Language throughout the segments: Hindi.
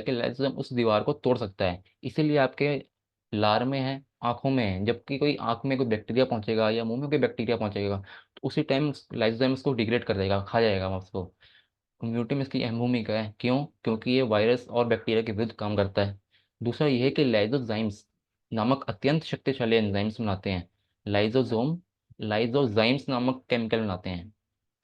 कि लाइसोसोम उस दीवार को तोड़ सकता है, इसीलिए आपके लार में है, आंखों में है, जबकि कोई आंख में कोई बैक्टीरिया पहुंचेगा या मुंह में कोई बैक्टीरिया पहुंचेगा तो उसी टाइम लाइसोसोम उसको डिग्रेड कर देगा, खा जाएगा उसको। इम्यूनिटी में इसकी अहम भूमिका है, क्यों? क्योंकि ये वायरस और बैक्टीरिया के विरुद्ध काम करता है। दूसरा ये है कि लाइजोजाइम्स नामक अत्यंत शक्तिशाली एंजाइम्स बनाते हैं। लाइजोजोम लाइजोजाइम्स नामक केमिकल बनाते हैं।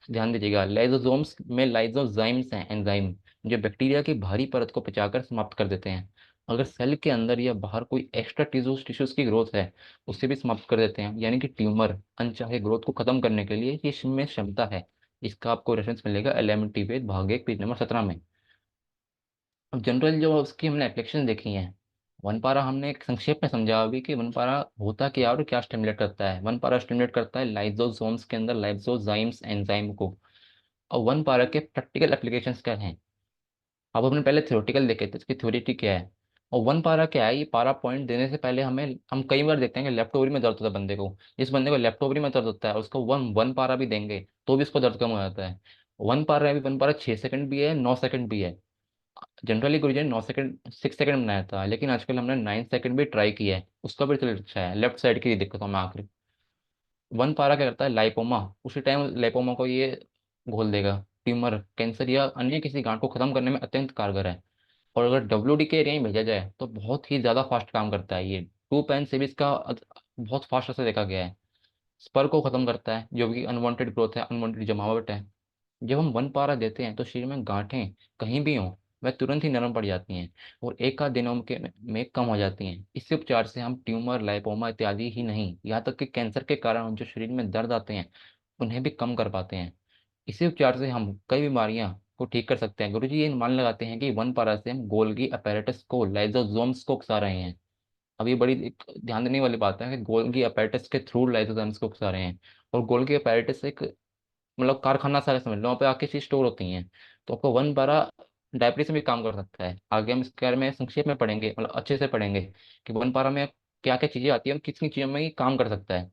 ध्यान दीजिएगा, लाइजोसोम्स में लाइजोजाइम्स हैं, एंजाइम, जो बैक्टीरिया की भारी परत को पचाकर समाप्त कर देते हैं। अगर सेल के अंदर या बाहर कोई एक्स्ट्रा टिश्यूज की ग्रोथ है, उसे भी समाप्त कर देते हैं। यानी कि ट्यूमर अनचाहे ग्रोथ को खत्म करने के लिए ये में क्षमता है। इसका आपको रेफरेंस मिलेगा एलिमेंट्री वेद भाग 1 पेज नंबर 17 में। अब जनरल जो उसकी हमने एप्लीकेशन देखी हैं, वन पारा हमने एक संक्षेप में समझा अभी कि वन पारा होता क्या है और क्या स्टिमुलेट करता है। वन पारा स्टिमुलेट करता है लाइजोसोम्स के अंदर लाइजोजाइम्स एंजाइम को। और वन पारा के प्रैक्टिकल एप्लीकेशंस क्या हैं? अब हमने पहले थ्योरेटिकल देखे थे, इसकी थ्योरी क्या है। और वन पारा क्या है? ये पारा पॉइंट देने से पहले हम कई बार देखते हैं कि लेफ्ट ओवरी में दर्द होता है बंदे को। जिस बंदे को लेफ्ट ओवरी में दर्द होता है उसको वन वन पारा भी देंगे तो भी उसको दर्द कम हो जाता है। वन पारा है, वन पारा 6 सेकंड भी है, 9 सेकंड भी है। जनरली गुरुजी ने 9 सेकंड 6 सेकंड बनाया था, लेकिन आजकल हमने 9 सेकंड भी ट्राई किया है, उसका भी रिजल्ट अच्छा है। लेफ्ट साइड की दिक्कतों में आखिर वन पारा क्या करता है, लाइपोमा, उसी टाइम लाइपोमा को ये घोल देगा। ट्यूमर, कैंसर या अन्य किसी गांठ को खत्म करने में अत्यंत कारगर है। और अगर WD के एरिया में भेजा जाए तो बहुत ही ज़्यादा फास्ट काम करता है ये। टू पेन से भी इसका बहुत फास्ट असर देखा गया है। स्पर को खत्म करता है, जो कि अनवांटेड ग्रोथ है, अनवांटेड जमावट है। जब हम वन पारा देते हैं तो शरीर में गांठें कहीं भी हों, वह तुरंत ही नरम पड़ जाती हैं और एक आध दिनों में कम हो जाती हैं। इस उपचार से हम ट्यूमर, लाइपोमा इत्यादि ही नहीं, यहाँ तक कि कैंसर के कारण जो शरीर में दर्द आते हैं उन्हें भी कम कर पाते हैं। इसी उपचार से हम कई बीमारियां को ठीक कर सकते हैं। गुरुजी ये अनुमान लगाते हैं कि वन पारा से हम गोल्गी अपैरेटस को, लाइजोसोम्स को उकसा रहे हैं। अब ये बड़ी एक ध्यान देने वाली बात है कि गोल्गी अपैरेटस के थ्रू लाइजोसोम्स को उकसा रहे हैं। और गोल्गी अपैरेटस एक मतलब कारखाना सारे समझ लो, वहाँ पे आके चीज स्टोर होती हैं। तो आपको वन बारह डायरेक्टली से भी काम कर सकता है। आगे हम इसके बारे में संक्षेप में पढ़ेंगे, मतलब अच्छे से पढ़ेंगे कि वन पारा में क्या क्या चीजें आती हैं और किस किन चीजों में ये काम कर सकता है।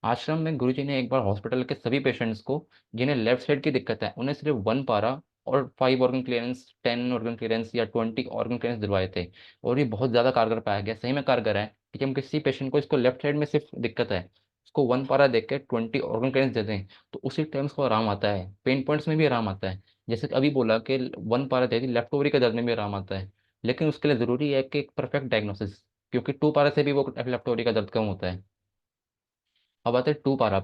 आश्रम में गुरुजी ने एक बार हॉस्पिटल के सभी पेशेंट्स को जिन्हें लेफ्ट साइड की दिक्कत है उन्हें सिर्फ वन पारा और 5 ऑर्गन क्लियरेंस, 10 ऑर्गन क्लियरेंस या 20 ऑर्गन क्लियरेंस दिलवाए थे। और ये बहुत ज्यादा कारगर पाया गया, सही में कारगर है। कि जब किसी पेशेंट को इसको लेफ्ट साइड में सिर्फ दिक्कत है, उसको वन पारा देख के 20 ऑर्गन क्लियरेंस दे दें तो उसी टाइम उसको आराम आता है, पेन पॉइंट्स में भी आराम आता है। जैसे कि अभी बोला कि वन पारा दे दी, लेफ्ट ओवरी के दर्द में भी आराम आता है। लेकिन उसके लिए जरूरी है कि एक परफेक्ट डायग्नोसिस, क्योंकि टू पारा से भी वो लेफ्ट ओवरी का दर्द कम होता है। अब आते हैं टू पारा